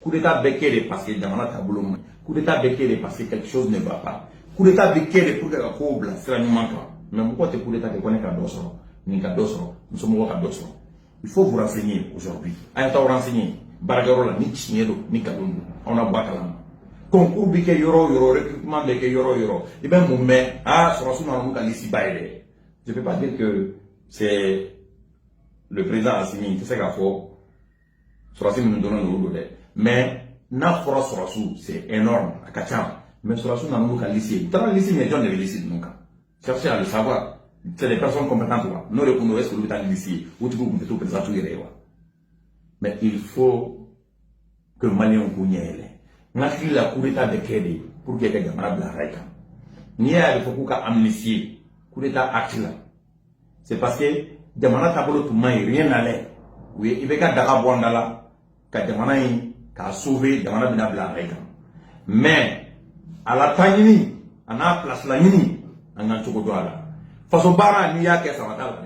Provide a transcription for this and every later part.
Coup d'état béqué parce que dans la table, coup d'état béqué parce que quelque chose ne va pas. Coup d'état béqué pour que la courbe, c'est un manque. Mais pourquoi tu coup d'état que connaît qu'à d'autres, ni qu'à d'autres, nous sommes qu'à d'autres. Il faut vous renseigner aujourd'hui. À un temps renseigner, Bargarola, ni Chinedo, ni Kalundu, on a Bakalam. Concours biqué euro, recrutement biqué euro. Et bien, mon mère, sur la somme, je ne peux pas dire que c'est le président Assimi, c'est ça qu'il faut. Sur la somme, nous donnons le mais, n'a fora sur la somme, c'est énorme, à Kacham. Mais sur la somme, nous avons lycée. Dans le lycée, il y a des gens de lycée, donc. Cherchez à le savoir. C'est des personnes compétentes, nous répondons est-ce que vous êtes lycée, ou tu peux tout présenter. Mais il faut que Malien Kouniel, n'attire la coup d'état de Kédé pour qu'il y ait des camarades de la Raïka. N'y a pas beaucoup d'amnistie, coup d'état acte là. C'est parce que des camarades tableau tout le monde, rien n'allait. Oui, il y a des Darabouandala, qui a sauvé des camarades de la Raïka. Mais, à la Tangini, à la place la Nini, on a un chocolat. Façon bara n'y a qu'à s'attendre.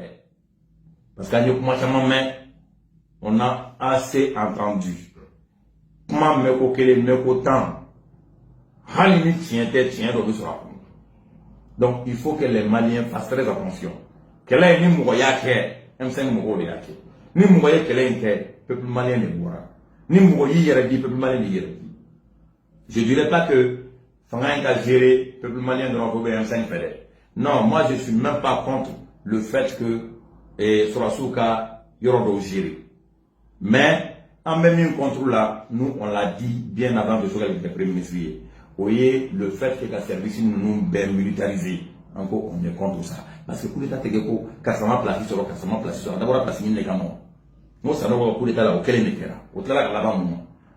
Parce qu'à nous commençons on a assez entendu. Comment me coquer me cotant. Halini tient dans le soir. Donc il faut que les Maliens fassent très attention. Quel est ni Mouroyake, M5 Mouroyake. Ni Mouroyake qu'elle est peuple malien de Moura. Ni Mouroyi Yeredi, peuple malien de Yeredi. Je ne dirais pas que Fangaïka a géré peuple malien de l'envoyer M5 Fédé. Non, moi je ne suis même pas contre le fait que Sorasuka Yorodo géré. Mais, en même temps contre là, nous on l'a dit bien avant de jouer avec le Premier ministre. Vous voyez, le fait que la service nous bien militarisé, encore on est contre ça. Parce que pour l'État, c'est que Kassama place sur Kassama place sur d'abord la place in les gamons. Moi, ça doit pour l'État là, auquel il est là. Au delà de là-bas,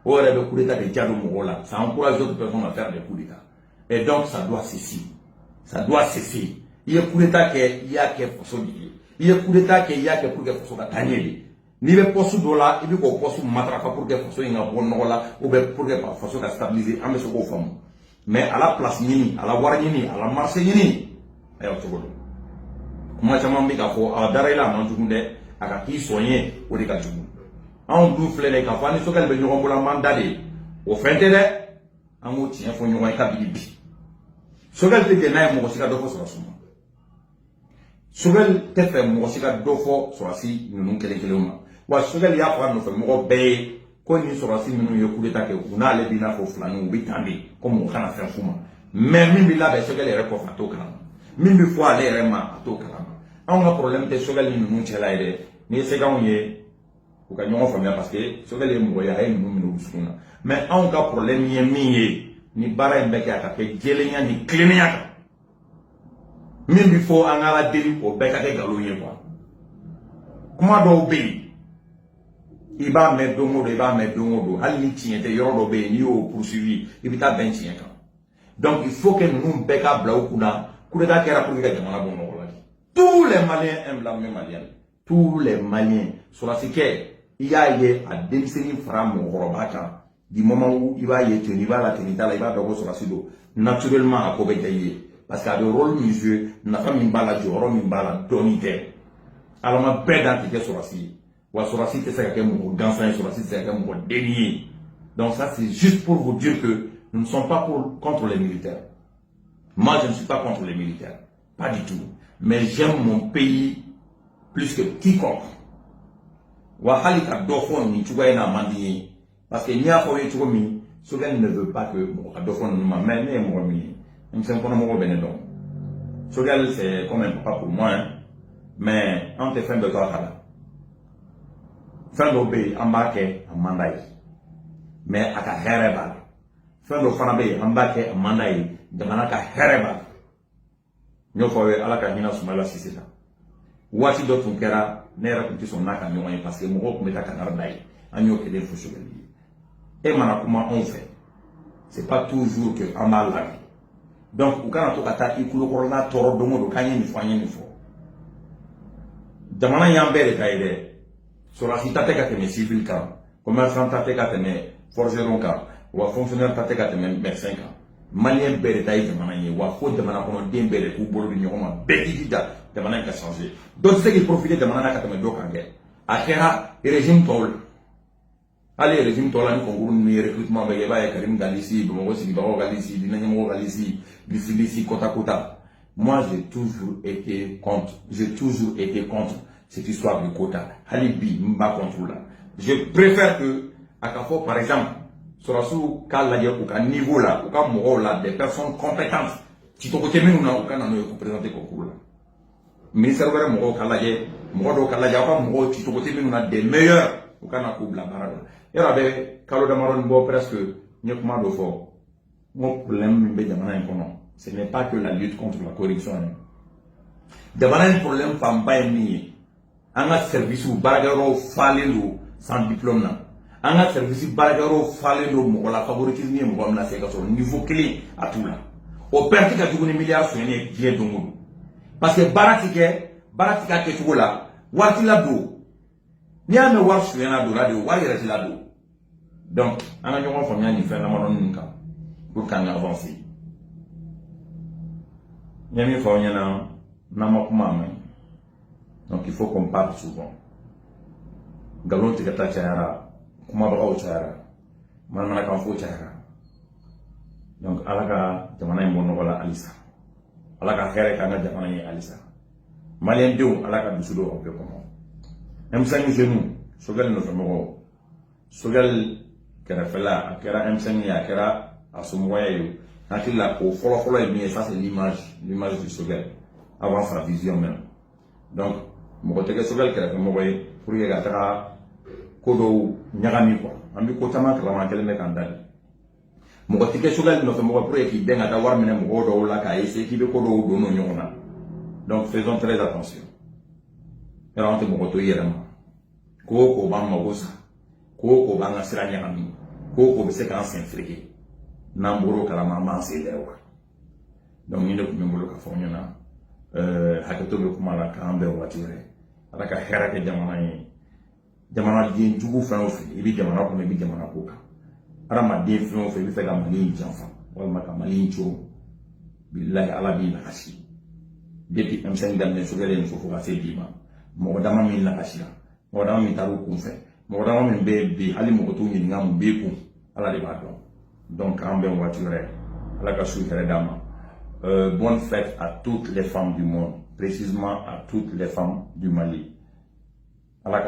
au delà de coup d'État de Diado Mourola, ça encourage d'autres personnes à faire des coups d'État. Et donc, ça doit cesser. Ça doit cesser. Il y a coup d'État qu'il y a qui est pour il y a coup d'État qu'il y a qui est pour que pour gagner. Ni le poste de là, il faut poste matrafa pour que façon il y a bon là, ou bien pour que façon stabiliser, en ce qu'on fait. Mais à la place nini, à la warnini, à la marché nini, et au second. Comment ça m'a mis à fond, à Darela, Manjunde, à qui soigner, ou des gajou. En double les campagnes, ce qu'elle veut nous rembourser mandalé. Au fin de là, en mot, tiens, faut nous renvoyer Kabylie. Ce qu'elle te dit, n'a pas de fois sur la somme. Souvent, te fait mon cigar deux fois sur la scie, nous nous quelques wa sogal ya fa no fe mo be ko ni so rasi minu yo kudeta ke una le bina ko flanu bi tambi ko mo kana fe fuma mais min bi la be sogal re ko fa to kana min bi fo ale re ma to kana on a problème te sogal ni nu chela ide ni se ga onye ko ka nyon fa parce que sogal e mo ya e nu minu suna mais on ka problème ye mi ni bara en be ka ke jelenya ni klenia min bi fo an ala deli ko be ka ke galo ye quoi comment do be il va mettre il va mettre Ali tient des yoro be ni au poursuivi il va ben tient donc il faut que nous beka blau kuna kudeta kera pour que jamana bon tous les Maliens aiment la même Malien tous les Maliens sur la séquelle il y a à démissionner fram robaka du moment où il va y être il va la tenir il va d'abord sur la sudo naturellement à Kobetaye parce qu'à le rôle monsieur n'a pas mis bala du rôle mis bala donité alors ma belle d'identité sur la scie sur la site, c'est quelqu'un d'enfant, sur la site, c'est quelqu'un de dénié. Donc ça, c'est juste pour vous dire que nous ne sommes pas contre les militaires. Moi, je ne suis pas contre les militaires. Pas du tout. Mais j'aime mon pays plus que quiconque. Parce que n'y a pas eu trop mis. Souvent ne veut pas que mon m'amène et mon ami. C'est quand même pas pour moi. Mais on te fait de toi. Fin d'obé embarqué en mandaï. Mais à ta hereba. Fin de fanabé embarqué en mandaï. De manaka hereba. Nous faut à la canina soumala si c'est ça. Ouati d'autres kera, n'era kuti son naka n'yoye parce que mon roc met à canardaï. Agno que des fous chevaliers. Et maintenant, comment on fait? C'est pas toujours que en mal la vie. Donc, ou quand on a ikulo corona toro domo do kanyen ni foyen ni fo. De mana yambe de kaide. Sur la cité à civil camp, commerçant à forgeron camp, ou à fonctionnaire à médecin camp. Malien beretaï de manier, ou à faute de manapon d'embele, ou bolo de nyoma, bédida, de manière qu'à changer. D'autres qui profitaient de manière qu'à me dokangue. À Kera, et régime Paul. Allez, régime Tolan, concours, recrutement, Karim Galissi, Bomo Sibao Galissi, Dinamo Galissi, Bissi, Kota Kota. Moi, j'ai toujours été contre cette histoire de quota. Halibi, Mba contre là. Je préfère que, à Kafo, par exemple, sur le niveau là, au là, des personnes compétentes, qui t'ont côté nous, au cas où présenter concours là. Ministère de Moro Kalaye, Moro Kalaye, Moro, qui t'ont côté nous, des meilleurs, au cas où la barade. Il y avait Kalo Damaron Bo presque, Nyokma Dofo. Mon problème, ce n'est pas que la lutte contre la corruption. D'abord, un problème, femme pas aimé. Un service où Baragaro fallait sans diplôme. Un service où Baragaro fallait le la favoritisme, au niveau clé à tout là. Au père qui a tout un milliard sur une qui est donc. Parce que Baratika qui est tout là, Wati la do. Ni à me voir sur un ado là de Wari la do. Donc, on a une famille qui fait la manon pour qu'on avance. Donc il faut qu'on parle souvent. Galon tigata chayara, kuma ba chayara, manana kan fo chayara. Donc alaka jamana imbono wala alisa. Alaka khere kanga jamana yi alisa. Malien dew alaka dusudo ope kono. M5 genou, sogal no famo. Sogal kera fela, akera M5 ya kera asumwaya yo. Au folo et ça c'est l'image du Sogel avant sa vision même. Donc, mon côté Sogel qui a fait mon pour y aller kodo nyagami quoi. Ambi kotama krama kele me kandali. Mon côté Sogel no fait mon pour y aller à d'avoir mené mon kodo la ka essayer qui veut kodo dono nyona. Donc faisons très attention. Et là on te mon côté yerama. Ko ba magosa. Ko ba ngasira nyagami. Ko be se kan s'infriger. Namboro kalama c'est lewa. Donc nous ne pouvons pas faire ça. Hakato be kuma la kan be watire. Ala ka hera ke jamana di jugu fa o fe ibi jamana ko ibi jamana ko ka. Ara ma di fe o fe ibi fe ga mali janfa. Wala ma ka mali cho. Billahi ala bi la kashi. Depuis M5 dan ne sogale ne fofo ka se dima. Mo dama min la kashi. Mo dama min taru ku fe. Mo dama min be bi hali mo to ni ngam be ku. Ala de ba don. Donc, en bien voiture, à la bonne fête à toutes les femmes du monde, précisément à toutes les femmes du Mali. À la